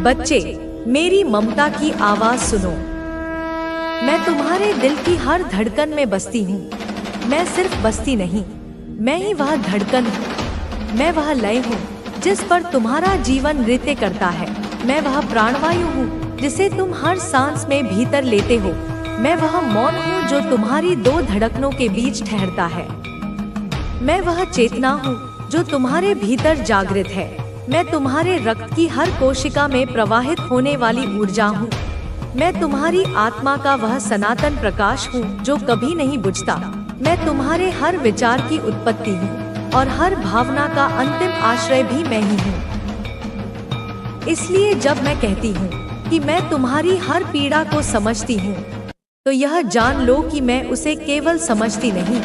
बच्चे, मेरी ममता की आवाज सुनो। मैं तुम्हारे दिल की हर धड़कन में बसती हूँ। मैं सिर्फ बसती नहीं, मैं ही वह धड़कन हूँ। मैं वह लय हूँ जिस पर तुम्हारा जीवन नृत्य करता है। मैं वह प्राणवायु हूँ जिसे तुम हर सांस में भीतर लेते हो। मैं वह मौन हूँ जो तुम्हारी दो धड़कनों के बीच ठहरता है। मैं वह चेतना हूँ जो तुम्हारे भीतर जागृत है। मैं तुम्हारे रक्त की हर कोशिका में प्रवाहित होने वाली ऊर्जा हूँ। मैं तुम्हारी आत्मा का वह सनातन प्रकाश हूँ जो कभी नहीं बुझता। मैं तुम्हारे हर विचार की उत्पत्ति हूँ और हर भावना का अंतिम आश्रय भी मैं ही हूँ। इसलिए जब मैं कहती हूँ कि मैं तुम्हारी हर पीड़ा को समझती हूँ, तो यह जान लो कि मैं उसे केवल समझती नहीं,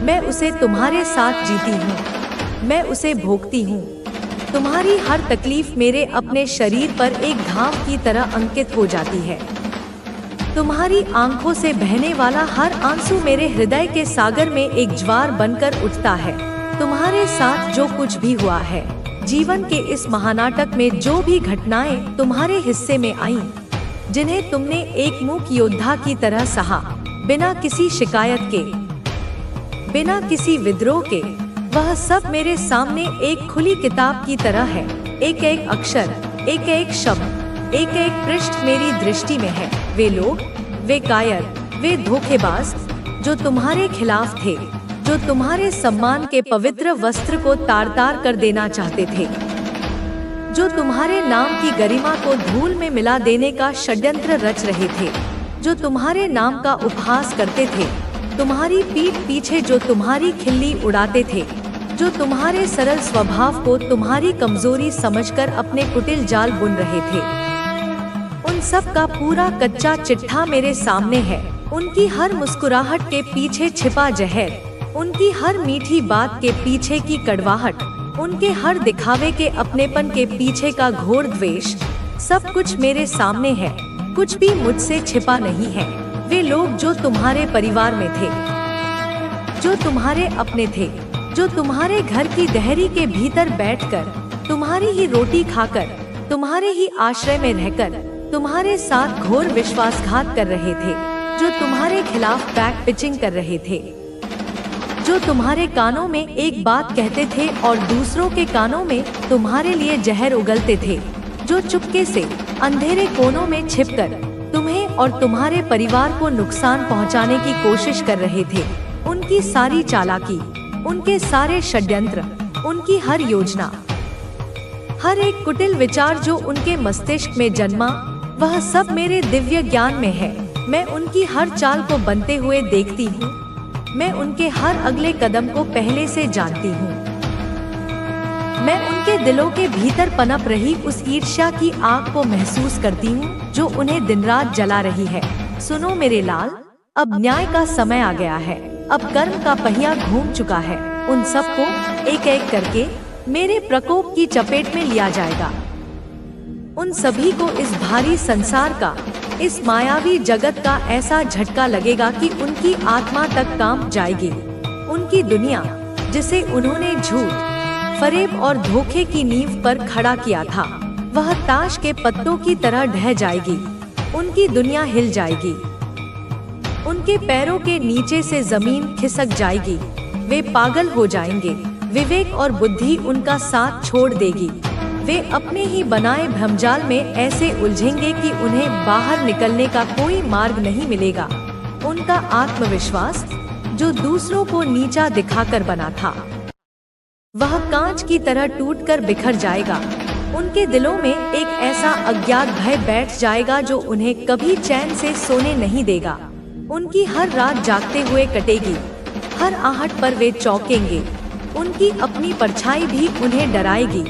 मैं उसे तुम्हारे साथ जीती हूँ। मैं उसे भोगती हूँ। तुम्हारी हर तकलीफ मेरे अपने शरीर पर एक घाव की तरह अंकित हो जाती है। तुम्हारी आंखों से बहने वाला हर आंसू मेरे हृदय के सागर में एक ज्वार बनकर उठता है। तुम्हारे साथ जो कुछ भी हुआ है, जीवन के इस महानाटक में जो भी घटनाएं तुम्हारे हिस्से में आईं, जिन्हें तुमने एक मूक योद्धा की तरह सहा, बिना किसी शिकायत के, बिना किसी विद्रोह के, वह सब मेरे सामने एक खुली किताब की तरह है। एक एक अक्षर, एक एक शब्द, एक एक पृष्ठ मेरी दृष्टि में है। वे लोग, वे कायर, वे धोखेबाज जो तुम्हारे खिलाफ थे, जो तुम्हारे सम्मान के पवित्र वस्त्र को तार तार कर देना चाहते थे, जो तुम्हारे नाम की गरिमा को धूल में मिला देने का षड्यंत्र रच रहे थे, जो तुम्हारे नाम का उपहास करते थे, तुम्हारी पीठ पीछे जो तुम्हारी खिल्ली उड़ाते थे, जो तुम्हारे सरल स्वभाव को तुम्हारी कमजोरी समझकर अपने कुटिल जाल बुन रहे थे, उन सब का पूरा कच्चा चिट्ठा मेरे सामने है। उनकी हर मुस्कुराहट के पीछे छिपा जहर, उनकी हर मीठी बात के पीछे की कड़वाहट, उनके हर दिखावे के अपनेपन के पीछे का घोर द्वेष, सब कुछ मेरे सामने है। कुछ भी मुझसे छिपा नहीं है। वे लोग जो तुम्हारे परिवार में थे, जो तुम्हारे अपने थे, जो तुम्हारे घर की दहरी के भीतर बैठकर, तुम्हारी ही रोटी खाकर, तुम्हारे ही आश्रय में रहकर, तुम्हारे साथ घोर विश्वासघात कर रहे थे, जो तुम्हारे खिलाफ बैक पिचिंग कर रहे थे, जो तुम्हारे कानों में एक बात कहते थे और दूसरों के कानों में तुम्हारे लिए जहर उगलते थे, जो चुपके से अंधेरे कोनों में छिपकर तुम्हें और तुम्हारे परिवार को नुकसान पहुंचाने की कोशिश कर रहे थे। उनकी सारी चालाकी, उनके सारे षड्यंत्र, उनकी हर योजना, हर एक कुटिल विचार जो उनके मस्तिष्क में जन्मा, वह सब मेरे दिव्य ज्ञान में है। मैं उनकी हर चाल को बनते हुए देखती हूँ। मैं उनके हर अगले कदम को पहले से जानती हूँ। मैं उनके दिलों के भीतर पनप रही उस ईर्ष्या की आग को महसूस करती हूँ जो उन्हें दिन रात जला रही है। सुनो मेरे लाल, अब न्याय का समय आ गया है। अब कर्म का पहिया घूम चुका है। उन सबको एक एक करके मेरे प्रकोप की चपेट में लिया जाएगा। उन सभी को इस भारी संसार का, इस मायावी जगत का ऐसा झटका लगेगा कि उनकी आत्मा तक कांप जाएगी। उनकी दुनिया, जिसे उन्होंने झूठ, फरेब और धोखे की नींव पर खड़ा किया था, वह ताश के पत्तों की तरह ढह जाएगी। उनकी दुनिया हिल जाएगी। उनके पैरों के नीचे से जमीन खिसक जाएगी। वे पागल हो जाएंगे। विवेक और बुद्धि उनका साथ छोड़ देगी। वे अपने ही बनाए भ्रमजाल में ऐसे उलझेंगे कि उन्हें बाहर निकलने का कोई मार्ग नहीं मिलेगा। उनका आत्मविश्वास, जो दूसरों को नीचा दिखाकर बना था, वह कांच की तरह टूटकर बिखर जाएगा। उनके दिलों में एक ऐसा अज्ञात भय बैठ जाएगा जो उन्हें कभी चैन से सोने नहीं देगा। उनकी हर रात जागते हुए कटेगी। हर आहट पर वे चौंकेंगे। उनकी अपनी परछाई भी उन्हें डराएगी।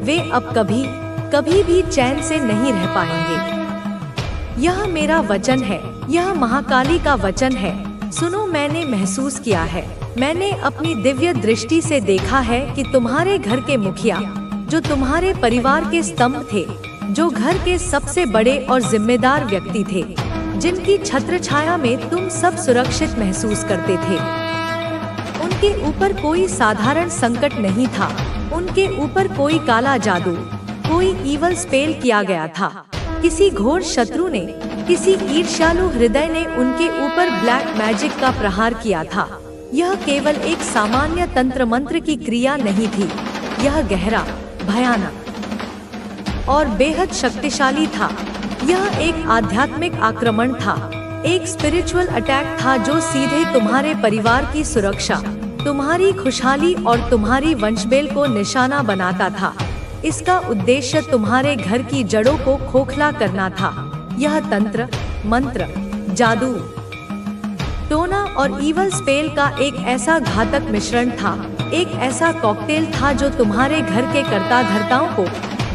वे अब कभी कभी भी चैन से नहीं रह पाएंगे। यह मेरा वचन है, यह महाकाली का वचन है। सुनो, मैंने महसूस किया है, मैंने अपनी दिव्य दृष्टि से देखा है कि तुम्हारे घर के मुखिया, जो तुम्हारे परिवार के स्तंभ थे, जो घर के सबसे बड़े और जिम्मेदार व्यक्ति थे, जिनकी छत्र छाया में तुम सब सुरक्षित महसूस करते थे, उनके ऊपर कोई साधारण संकट नहीं था। उनके ऊपर कोई काला जादू, कोई ईवल स्पेल किया गया था। किसी घोर शत्रु ने, किसी ईर्ष्यालु हृदय ने उनके ऊपर ब्लैक मैजिक का प्रहार किया था। यह केवल एक सामान्य तंत्र मंत्र की क्रिया नहीं थी, यह गहरा, भयानक और बेहद शक्तिशाली था। यह एक आध्यात्मिक आक्रमण था, एक स्पिरिचुअल अटैक था जो सीधे तुम्हारे परिवार की सुरक्षा, तुम्हारी खुशहाली और तुम्हारी वंशबेल को निशाना बनाता था। इसका उद्देश्य तुम्हारे घर की जड़ों को खोखला करना था। यह तंत्र, मंत्र, जादू, टोना और ईवल स्पेल का एक ऐसा घातक मिश्रण था, एक ऐसा कॉकटेल था जो तुम्हारे घर के कर्ता धर्ताओं को,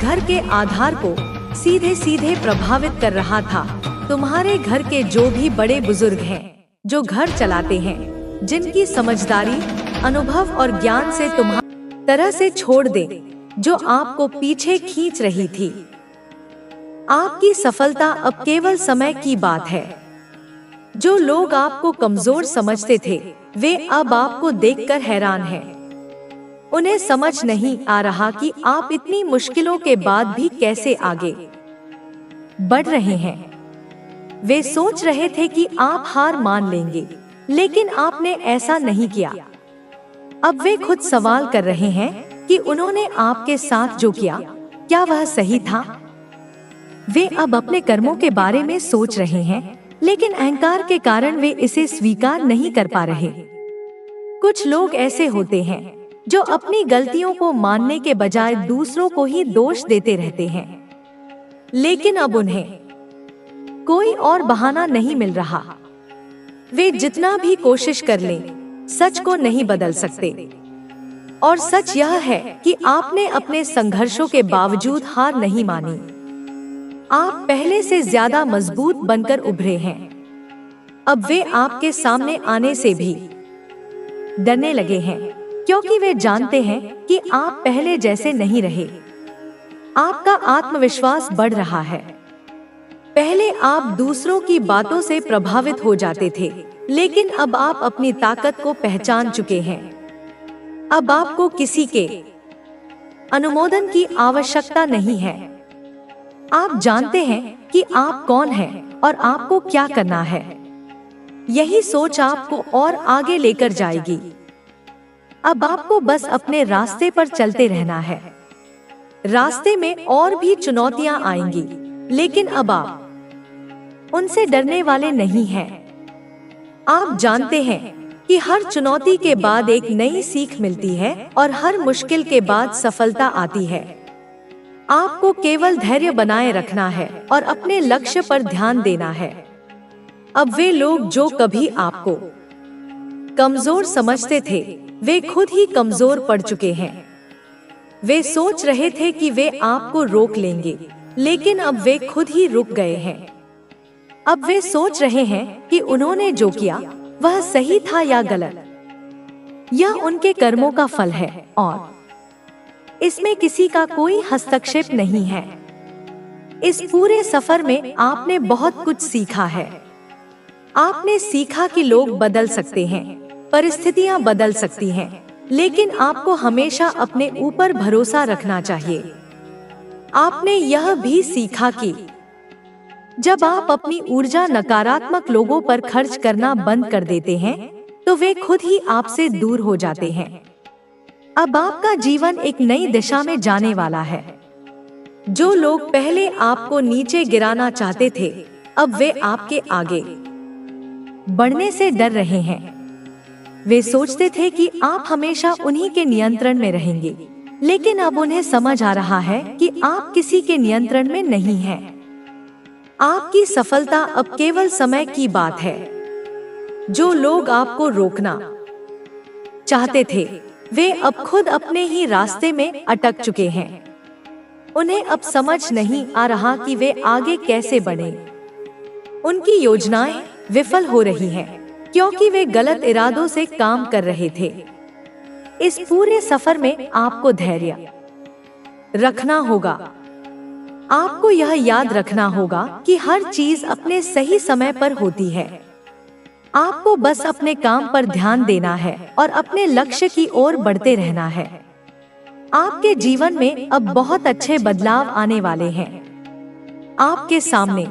घर के आधार को सीधे सीधे प्रभावित कर रहा था। तुम्हारे घर के जो भी बड़े बुजुर्ग हैं, जो घर चलाते हैं, जिनकी समझदारी, अनुभव और ज्ञान से तुम्हारी तरह से छोड़ दे, जो आपको पीछे खींच रही थी। आपकी सफलता अब केवल समय की बात है। जो लोग आपको कमजोर समझते थे, वे अब आपको देखकर हैरान हैं। उन्हें समझ नहीं आ रहा कि आप इतनी मुश्किलों के बाद भी कैसे आगे बढ़ रहे हैं। वे सोच रहे थे कि आप हार मान लेंगे, लेकिन आपने ऐसा नहीं किया। अब वे खुद सवाल कर रहे हैं कि उन्होंने आपके साथ जो किया, क्या वह सही था? वे अब अपने कर्मों के बारे में सोच रहे हैं, लेकिन अहंकार के कारण वे इसे स्वीकार नहीं कर पा रहे। कुछ लोग ऐसे होते हैं जो अपनी गलतियों को मानने के बजाय दूसरों को ही दोष देते रहते हैं, लेकिन अब उन्हें कोई और बहाना नहीं मिल रहा। वे जितना भी कोशिश कर लें, सच को नहीं बदल सकते। और सच यह है कि आपने अपने संघर्षों के बावजूद हार नहीं मानी। आप पहले से ज्यादा मजबूत बनकर उभरे हैं। अब वे आपके सामने आने से भी डरने लगे हैं, क्योंकि वे जानते हैं कि आप पहले जैसे नहीं रहे। आपका आत्मविश्वास बढ़ रहा है। पहले आप दूसरों की बातों से प्रभावित हो जाते थे, लेकिन अब आप अपनी ताकत को पहचान चुके हैं। अब आपको किसी के अनुमोदन की आवश्यकता नहीं है। आप जानते हैं कि आप कौन हैं और आपको क्या करना है। यही सोच आपको और आगे लेकर जाएगी। अब आपको बस अपने रास्ते पर चलते रहना है। रास्ते में और भी चुनौतियां आएंगी, लेकिन अब आप उनसे डरने वाले नहीं हैं। आप जानते हैं कि हर चुनौती के बाद एक नई सीख मिलती है और हर मुश्किल के बाद सफलता आती है। आपको केवल धैर्य बनाए रखना है और अपने लक्ष्य पर ध्यान देना है। अब वे लोग जो कभी आपको कमजोर समझते थे, वे खुद ही कमजोर पड़ चुके हैं। वे सोच रहे थे कि वे आपको रोक लेंगे, लेकिन अब वे खुद ही रुक गए हैं। अब वे सोच रहे हैं कि उन्होंने जो किया वह सही था या गलत। यह उनके कर्मों का फल है और इसमें किसी का कोई हस्तक्षेप नहीं है। इस पूरे सफर में आपने बहुत कुछ सीखा है। आपने सीखा कि लोग बदल सकते हैं, परिस्थितियां बदल सकती हैं, लेकिन आपको हमेशा अपने ऊपर भरोसा रखना चाहिए। आपने यह भी सीखा कि जब आप अपनी ऊर्जा नकारात्मक लोगों पर खर्च करना बंद कर देते हैं, तो वे खुद ही आपसे दूर हो जाते हैं। अब आपका जीवन एक नई दिशा में जाने वाला है। जो लोग पहले आपको नीचे गिराना चाहते थे, अब वे आपके आगे बढ़ने से डर रहे हैं। वे सोचते थे कि आप हमेशा उन्हीं के नियंत्रण में रहेंगे, लेकिन अब उन्हें समझ आ रहा है कि आप किसी के नियंत्रण में नहीं हैं। आपकी सफलता अब केवल समय की बात है। जो लोग आपको रोकना चाहते थे, वे अब खुद अपने ही रास्ते में अटक चुके हैं। उन्हें अब समझ नहीं आ रहा कि वे आगे कैसे बढ़ें। उनकी योजनाएं विफल हो रही हैं, क्योंकि वे गलत इरादों से काम कर रहे थे। इस पूरे सफर में आपको धैर्य रखना होगा। आपको यह याद रखना होगा कि हर चीज अपने सही समय पर होती है। आपको बस अपने काम पर ध्यान देना है और अपने लक्ष्य की ओर बढ़ते रहना है। आपके जीवन में अब बहुत अच्छे बदलाव आने वाले हैं। आपके सामने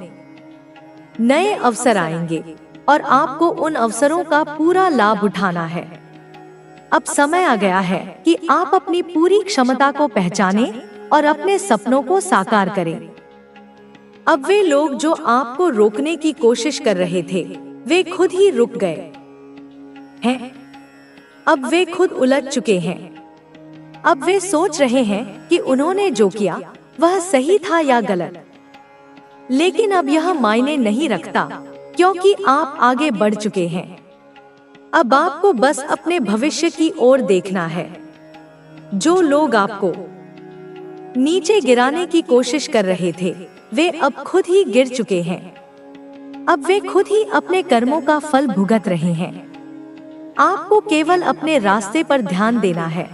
नए अवसर आएंगे और आपको उन अवसरों का पूरा लाभ उठाना है। अब समय आ गया है कि आप अपनी पूरी क्षमता को पहचानें और अपने सपनों को साकार करें। अब वे लोग जो आपको रोकने की कोशिश कर रहे थे, वे खुद ही रुक गए हैं। अब वे खुद उलझ चुके हैं। अब वे सोच रहे हैं कि उन्होंने जो किया वह सही था या गलत। लेकिन अब यह मायने नहीं रखता, क्योंकि आप आगे बढ़ चुके हैं। अब आपको बस अपने भविष्य की ओर देखना है। जो लोग आपको नीचे गिराने की कोशिश कर रहे थे, वे अब खुद ही गिर चुके हैं। अब वे खुद ही अपने कर्मों का फल भुगत रहे हैं। आपको केवल अपने रास्ते पर ध्यान देना है।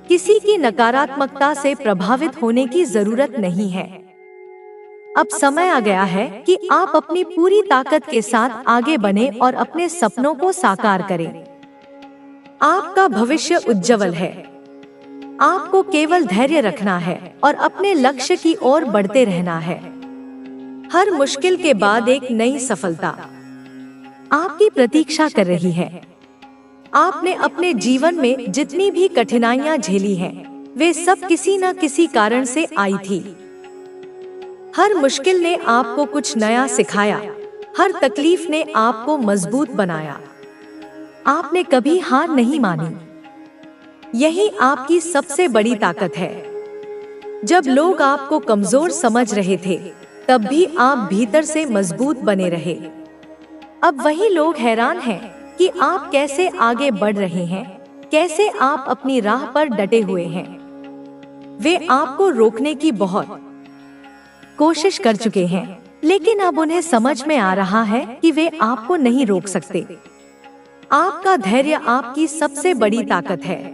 किसी की नकारात्मकता से प्रभावित होने की जरूरत नहीं है। अब समय आ गया है कि आप अपनी पूरी ताकत के साथ आगे बढ़ें और अपने सपनों को साकार करें। आपका भविष्य उज्जवल है। आपको केवल धैर्य रखना है और अपने लक्ष्य की ओर बढ़ते रहना है। हर मुश्किल के बाद एक नई सफलता आपकी प्रतीक्षा कर रही है। आपने अपने जीवन में जितनी भी कठिनाइयां झेली हैं, वे सब किसी न किसी कारण से आई थी। हर मुश्किल ने आपको कुछ नया सिखाया। हर तकलीफ ने आपको मजबूत बनाया। आपने कभी हार नहीं मानी। यही आपकी सबसे बड़ी ताकत है। जब लोग आपको कमजोर समझ रहे थे, तब भी आप भीतर से मजबूत बने रहे। अब वही लोग हैरान हैं कि आप कैसे आगे बढ़ रहे हैं, कैसे आप अपनी राह पर डटे हुए हैं। वे आपको रोकने की बहुत कोशिश कर चुके हैं, लेकिन अब उन्हें समझ में आ रहा है कि वे आपको नहीं रोक सकते। आपका धैर्य आपकी सबसे बड़ी ताकत है।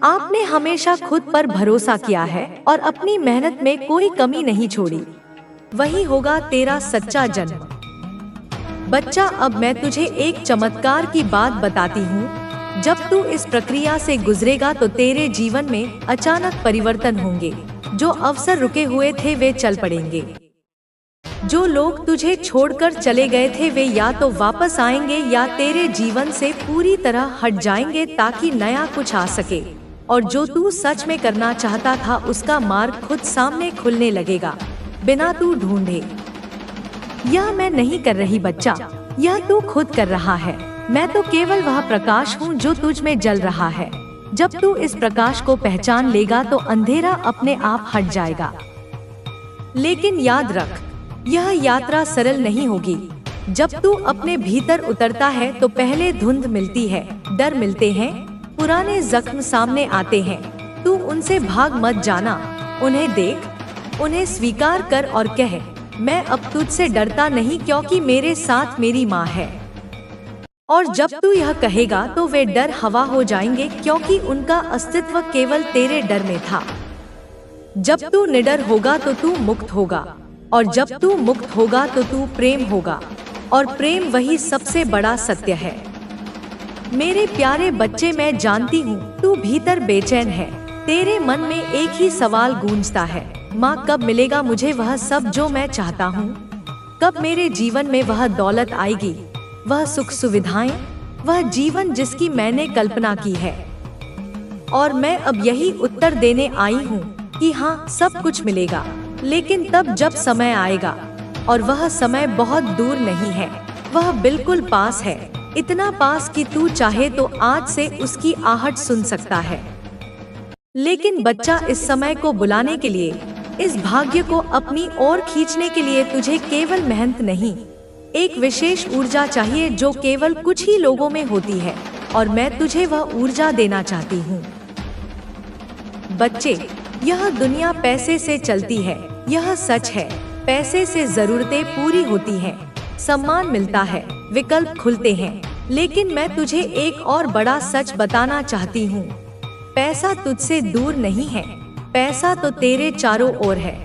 आपने हमेशा खुद पर भरोसा किया है और अपनी मेहनत में कोई कमी नहीं छोड़ी। वही होगा तेरा सच्चा जन्म। बच्चा, अब मैं तुझे एक चमत्कार की बात बताती हूँ। जब तू इस प्रक्रिया से गुजरेगा तो तेरे जीवन में अचानक परिवर्तन होंगे। जो अवसर रुके हुए थे वे चल पड़ेंगे। जो लोग तुझे छोड़कर चले गए थे वे या तो वापस आएंगे या तेरे जीवन से पूरी तरह हट जाएंगे, ताकि नया कुछ आ सके। और जो तू सच में करना चाहता था उसका मार्ग खुद सामने खुलने लगेगा, बिना तू ढूंढे। यह मैं नहीं कर रही बच्चा, यह तू खुद कर रहा है। मैं तो केवल वह प्रकाश हूँ जो तुझ में जल रहा है। जब तू इस प्रकाश को पहचान लेगा तो अंधेरा अपने आप हट जाएगा। लेकिन याद रख, यह यात्रा सरल नहीं होगी। जब तू अपने भीतर उतरता है तो पहले धुंध मिलती है, डर मिलते हैं, पुराने जख्म सामने आते हैं। तू उनसे भाग मत जाना। उन्हें देख, उन्हें स्वीकार कर और कह, मैं अब तुझसे डरता नहीं, क्योंकि मेरे साथ मेरी माँ है। और जब तू यह कहेगा तो वे डर हवा हो जाएंगे, क्योंकि उनका अस्तित्व केवल तेरे डर में था। जब तू निडर होगा तो तू मुक्त होगा, और जब तू मुक्त होगा तो तू प्रेम होगा, और प्रेम वही सबसे बड़ा सत्य है। मेरे प्यारे बच्चे, मैं जानती हूँ तू भीतर बेचैन है। तेरे मन में एक ही सवाल गूंजता है, माँ कब मिलेगा मुझे वह सब जो मैं चाहता हूँ? कब मेरे जीवन में वह दौलत आएगी, वह सुख सुविधाएं, वह जीवन जिसकी मैंने कल्पना की है? और मैं अब यही उत्तर देने आई हूँ कि हाँ, सब कुछ मिलेगा, लेकिन तब जब समय आएगा। और वह समय बहुत दूर नहीं है, वह बिल्कुल पास है। इतना पास कि तू चाहे तो आज से उसकी आहट सुन सकता है। लेकिन बच्चा, इस समय को बुलाने के लिए, इस भाग्य को अपनी ओर खींचने के लिए तुझे केवल मेहनत नहीं, एक विशेष ऊर्जा चाहिए जो केवल कुछ ही लोगों में होती है, और मैं तुझे वह ऊर्जा देना चाहती हूँ। बच्चे, यह दुनिया पैसे से चलती है, यह सच है। पैसे से जरूरतें पूरी होती हैं, सम्मान मिलता है, विकल्प खुलते हैं। लेकिन मैं तुझे एक और बड़ा सच बताना चाहती हूँ। पैसा तुझसे दूर नहीं है, पैसा तो तेरे चारों ओर है।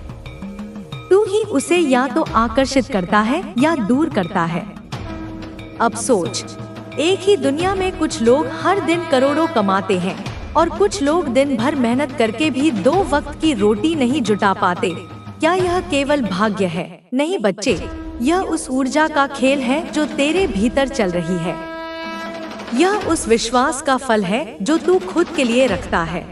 तू ही उसे या तो आकर्षित करता है या दूर करता है। अब सोच, एक ही दुनिया में कुछ लोग हर दिन करोड़ों कमाते हैं, और कुछ लोग दिन भर मेहनत करके भी 2 वक्त की रोटी नहीं जुटा पाते। क्या यह केवल भाग्य है? नहीं बच्चे, यह उस ऊर्जा का खेल है जो तेरे भीतर चल रही है। यह उस विश्वास का फल है जो तू खुद के लिए रखता है।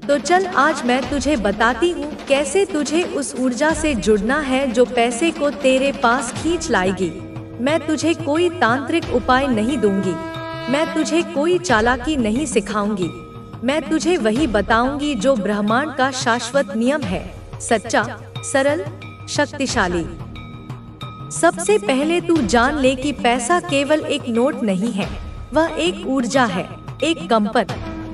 तो चल आज मैं तुझे बताती हूँ कैसे तुझे उस ऊर्जा से जुड़ना है जो पैसे को तेरे पास खींच लाएगी। मैं तुझे कोई तांत्रिक उपाय नहीं दूंगी, मैं तुझे कोई चालाकी नहीं सिखाऊंगी। मैं तुझे वही बताऊंगी जो ब्रह्मांड का शाश्वत नियम है, सच्चा, सरल, शक्तिशाली। सबसे पहले तू जान ले कि पैसा केवल एक नोट नहीं है, वह एक ऊर्जा है, एक कंपन,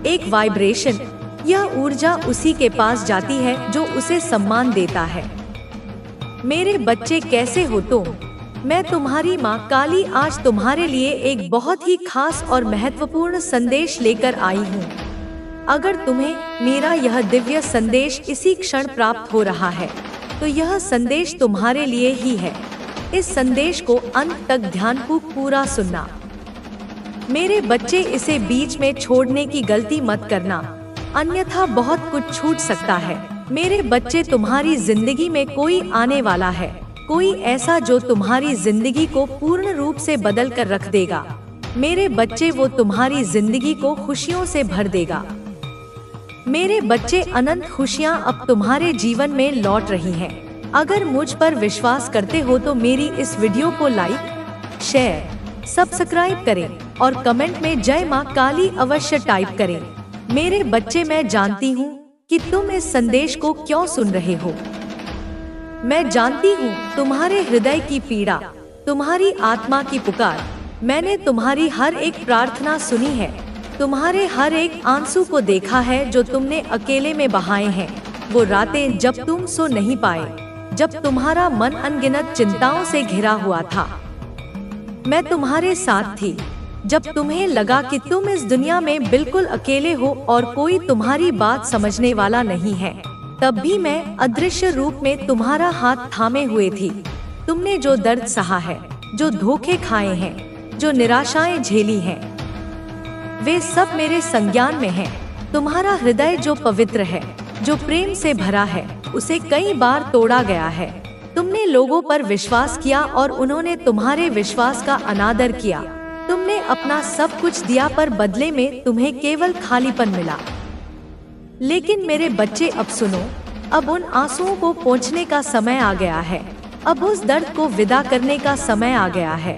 एक वाइब्रेशन। यह ऊर्जा उसी के पास जाती है जो उसे सम्मान देता है। मेरे बच्चे कैसे हो तुम? मैं तुम्हारी माँ काली आज तुम्हारे लिए एक बहुत ही खास और महत्वपूर्ण संदेश लेकर आई हूँ। अगर तुम्हें मेरा यह दिव्य संदेश इसी क्षण प्राप्त हो रहा है तो यह संदेश तुम्हारे लिए ही है। इस संदेश को अंत तक ध्यानपूर्वक पूरा सुनना। मेरे बच्चे, इसे बीच में छोड़ने की गलती मत करना, अन्यथा बहुत कुछ छूट सकता है। मेरे बच्चे, तुम्हारी जिंदगी में कोई आने वाला है, कोई ऐसा जो तुम्हारी जिंदगी को पूर्ण रूप से बदल कर रख देगा। मेरे बच्चे, वो तुम्हारी जिंदगी को खुशियों से भर देगा। मेरे बच्चे, अनंत खुशियाँ अब तुम्हारे जीवन में लौट रही हैं। अगर मुझ पर विश्वास करते हो तो मेरी इस वीडियो को लाइक, शेयर, सब्सक्राइब करें और कमेंट में जय माँ काली अवश्य टाइप करें। मेरे बच्चे, मैं जानती हूँ कि तुम इस संदेश को क्यों सुन रहे हो। मैं जानती हूँ तुम्हारे हृदय की पीड़ा, तुम्हारी आत्मा की पुकार। मैंने तुम्हारी हर एक प्रार्थना सुनी है, तुम्हारे हर एक आंसू को देखा है जो तुमने अकेले में बहाए हैं। वो रातें जब तुम सो नहीं पाए, जब तुम्हारा मन अनगिनत चिंताओं से घिरा हुआ था। मैं तुम्हारे साथ थी जब तुम्हें लगा कि तुम इस दुनिया में बिल्कुल अकेले हो और कोई तुम्हारी बात समझने वाला नहीं है। तब भी मैं अदृश्य रूप में तुम्हारा हाथ थामे हुए थी। तुमने जो दर्द सहा है, जो धोखे खाए हैं, जो निराशाएं झेली हैं, वे सब मेरे संज्ञान में हैं। तुम्हारा हृदय जो पवित्र है, जो प्रेम से भरा है, उसे कई बार तोड़ा गया है। तुमने लोगों पर विश्वास किया और उन्होंने तुम्हारे विश्वास का अनादर किया। तुमने अपना सब कुछ दिया पर बदले में तुम्हें केवल खालीपन मिला। लेकिन मेरे बच्चे, अब सुनो, अब उन आंसुओं को पोंछने का समय आ गया है। अब उस दर्द को विदा करने का समय आ गया है,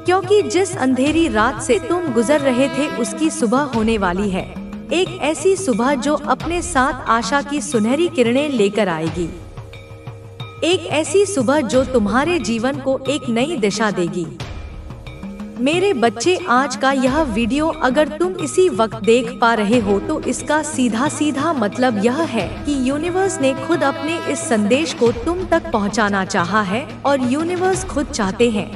क्योंकि जिस अंधेरी रात से तुम गुजर रहे थे उसकी सुबह होने वाली है। एक ऐसी सुबह जो अपने साथ आशा की सुनहरी किरणें लेकर आएगी। एक ऐसी सुबह जो तुम्हारे जीवन को एक नई दिशा देगी। मेरे बच्चे, आज का यह वीडियो अगर तुम इसी वक्त देख पा रहे हो तो इसका सीधा सीधा मतलब यह है कि यूनिवर्स ने खुद अपने इस संदेश को तुम तक पहुंचाना चाहा है और यूनिवर्स खुद चाहते हैं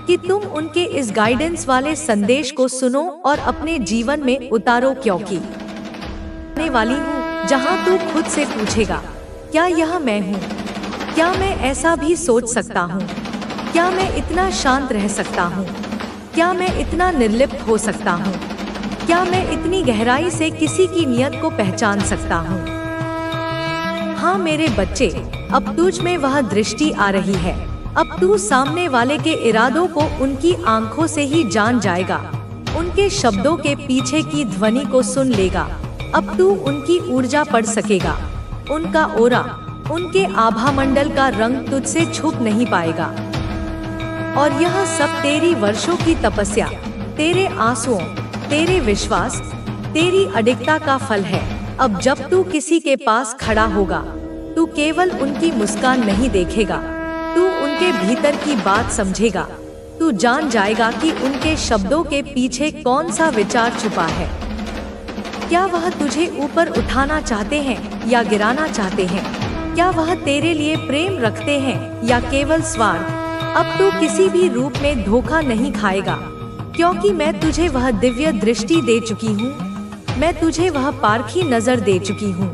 कि तुम उनके इस गाइडेंस वाले संदेश को सुनो और अपने जीवन में उतारो, क्योंकि आने वाली हूँ जहाँ तू खुद से पूछेगा, क्या यह मैं हूँ? क्या मैं ऐसा भी सोच सकता हूँ? क्या मैं इतना शांत रह सकता हूँ? क्या मैं इतना निर्लिप्त हो सकता हूँ? क्या मैं इतनी गहराई से किसी की नियत को पहचान सकता हूँ? हाँ मेरे बच्चे, अब तुझ में वह दृष्टि आ रही है। अब तू सामने वाले के इरादों को उनकी आंखों से ही जान जाएगा, उनके शब्दों के पीछे की ध्वनि को सुन लेगा। अब तू उनकी ऊर्जा पढ़ सकेगा, उनका ओरा, उनके आभा मंडल का रंग तुझसे छुप नहीं पाएगा। और यह सब तेरी वर्षों की तपस्या, तेरे आंसुओं, तेरे विश्वास, तेरी अडिगता का फल है। अब जब तू किसी के पास खड़ा होगा, तू केवल उनकी मुस्कान नहीं देखेगा, तू उनके भीतर की बात समझेगा। तू जान जाएगा कि उनके शब्दों के पीछे कौन सा विचार छुपा है। क्या वह तुझे ऊपर उठाना चाहते हैं या गिराना चाहते हैं? क्या वह तेरे लिए प्रेम रखते हैं या केवल स्वार्थ? अब तू किसी भी रूप में धोखा नहीं खाएगा, क्योंकि मैं तुझे वह दिव्य दृष्टि दे चुकी हूँ। मैं तुझे वह पारखी नजर दे चुकी हूँ।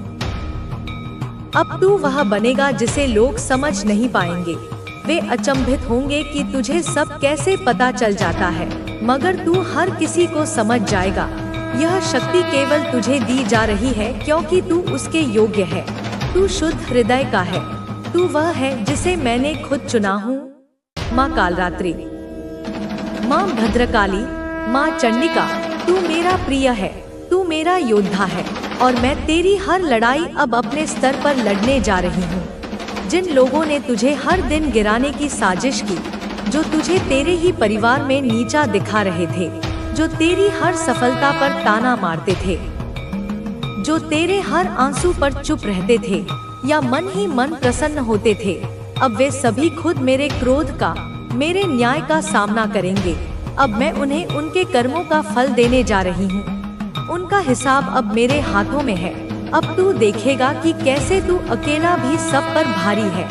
अब तू वह बनेगा जिसे लोग समझ नहीं पाएंगे। वे अचंभित होंगे कि तुझे सब कैसे पता चल जाता है, मगर तू हर किसी को समझ जाएगा। यह शक्ति केवल तुझे दी जा रही है क्योंकि तू उसके योग्य है। तू शुद्ध हृदय का है। तू वह है जिसे मैंने खुद चुना हूँ। माँ कालरात्रि, माँ भद्रकाली, माँ चंडिका, तू मेरा प्रिय है। तू मेरा योद्धा है और मैं तेरी हर लड़ाई अब अपने स्तर पर लड़ने जा रही हूँ। जिन लोगों ने तुझे हर दिन गिराने की साजिश की, जो तुझे तेरे ही परिवार में नीचा दिखा रहे थे, जो तेरी हर सफलता पर ताना मारते थे, जो तेरे हर आंसू पर चुप रहते थे या मन ही मन प्रसन्न होते थे, अब वे सभी खुद मेरे क्रोध का, मेरे न्याय का सामना करेंगे। अब मैं उन्हें उनके कर्मों का फल देने जा रही हूँ। उनका हिसाब अब मेरे हाथों में है। अब तू देखेगा कि कैसे तू अकेला भी सब पर भारी है,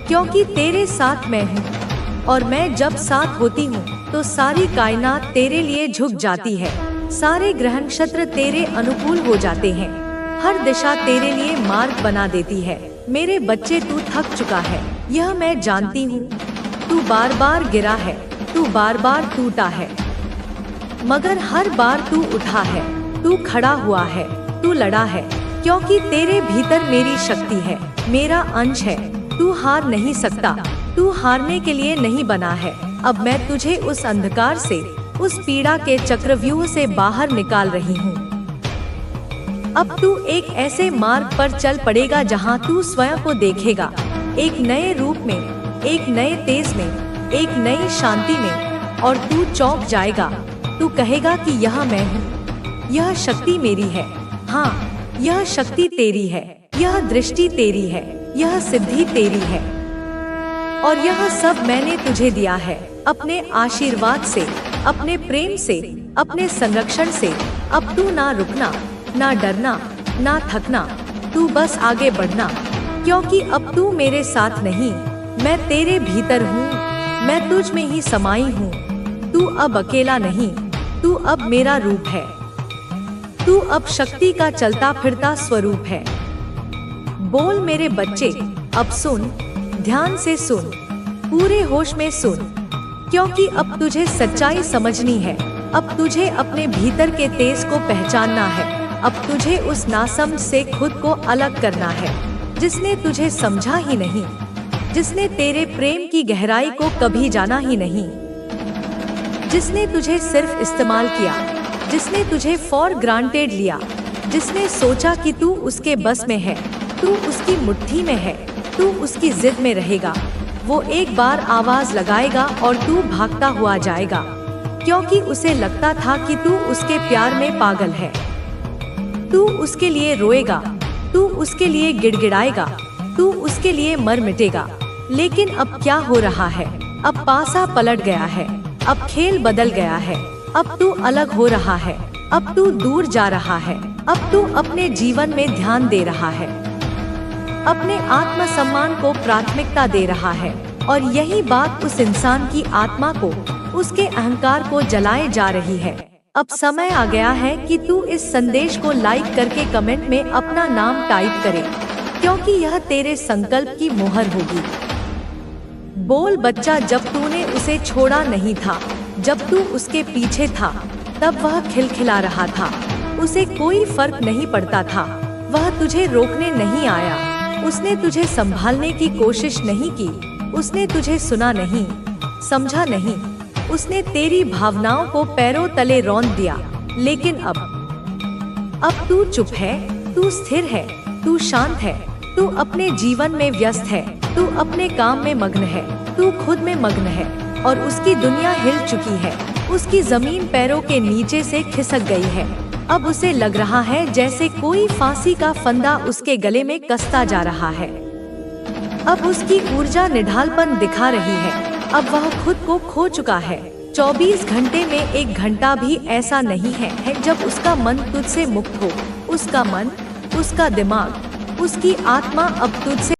क्योंकि तेरे साथ मैं हूँ और मैं जब साथ होती हूँ तो सारी कायनात तेरे लिए झुक जाती है। सारे ग्रह नक्षत्र तेरे अनुकूल हो जाते हैं। हर दिशा तेरे लिए मार्ग बना देती है। मेरे बच्चे, तू थक चुका है, यह मैं जानती हूँ। तू बार बार गिरा है, तू बार बार टूटा है, मगर हर बार तू उठा है, तू खड़ा हुआ है, तू लड़ा है, क्योंकि तेरे भीतर मेरी शक्ति है, मेरा अंश है। तू हार नहीं सकता, तू हारने के लिए नहीं बना है। अब मैं तुझे उस अंधकार से, उस पीड़ा के चक्रव्यूह से बाहर निकाल रही हूँ। अब तू एक ऐसे मार्ग पर चल पड़ेगा जहाँ तू स्वयं को देखेगा, एक नए रूप में, एक नए तेज में, एक नई शांति में, और तू चौंक जाएगा। तू कहेगा कि यह मैं हूँ, यह शक्ति मेरी है। हाँ, यह शक्ति तेरी है, यह दृष्टि तेरी है, यह सिद्धि तेरी है, और यह सब मैंने तुझे दिया है अपने आशीर्वाद से, अपने प्रेम से, अपने संरक्षण से। अब तू ना रुकना, ना डरना, ना थकना, तू बस आगे बढ़ना, क्योंकि अब तू मेरे साथ नहीं, मैं तेरे भीतर हूँ, मैं तुझ में ही समाई हूँ। तू अब अकेला नहीं, तू अब मेरा रूप है। तू अब शक्ति का चलता फिरता स्वरूप है। बोल मेरे बच्चे, अब सुन, ध्यान से सुन, पूरे होश में सुन, क्योंकि अब तुझे सच्चाई समझनी है। अब तुझे अपने भीतर के तेज को पहचानना है। अब तुझे उस नासमझ से खुद को अलग करना है, जिसने तुझे समझा ही नहीं, जिसने तेरे प्रेम की गहराई को कभी जाना ही नहीं, जिसने तुझे सिर्फ इस्तेमाल किया, जिसने तुझे फॉर ग्रांटेड लिया, जिसने सोचा कि तू उसके बस में है, तू उसकी मुट्ठी में है, तू उसकी जिद में रहेगा। वो एक बार आवाज लगाएगा और तू भागता हुआ जाएगा, क्योंकि उसे लगता था कि तू उसके प्यार में पागल है। तू उसके लिए रोएगा, तू उसके लिए गिड़गिड़ाएगा, तू उसके लिए मर मिटेगा। लेकिन अब क्या हो रहा है? अब पासा पलट गया है, अब खेल बदल गया है। अब तू अलग हो रहा है, अब तू दूर जा रहा है, अब तू अपने जीवन में ध्यान दे रहा है, अपने आत्मसम्मान को प्राथमिकता दे रहा है। और यही बात उस इंसान की आत्मा को, उसके अहंकार को जलाए जा रही है। अब समय आ गया है कि तू इस संदेश को लाइक करके कमेंट में अपना नाम टाइप करे, क्योंकि यह तेरे संकल्प की मोहर होगी। बोल बच्चा, जब तूने उसे छोड़ा नहीं था, जब तू उसके पीछे था, तब वह खिलखिला रहा था, उसे कोई फर्क नहीं पड़ता था। वह तुझे रोकने नहीं आया, उसने तुझे संभालने की कोशिश नहीं की, उसने तुझे सुना नहीं, समझा नहीं, उसने तेरी भावनाओं को पैरों तले रौंद दिया। लेकिन अब तू चुप है, तू स्थिर है, तू शांत है, तू अपने जीवन में व्यस्त है, तू अपने काम में मग्न है, तू खुद में मग्न है, और उसकी दुनिया हिल चुकी है, उसकी जमीन पैरों के नीचे से खिसक गई है। अब उसे लग रहा है जैसे कोई फांसी का फंदा उसके गले में कसता जा रहा है। अब उसकी ऊर्जा निढालपन दिखा रही है, अब वह खुद को खो चुका है। 24 घंटे में 1 घंटा भी ऐसा नहीं है जब उसका मन तुझसे मुक्त हो। उसका मन, उसका दिमाग, उसकी आत्मा अब तुझसे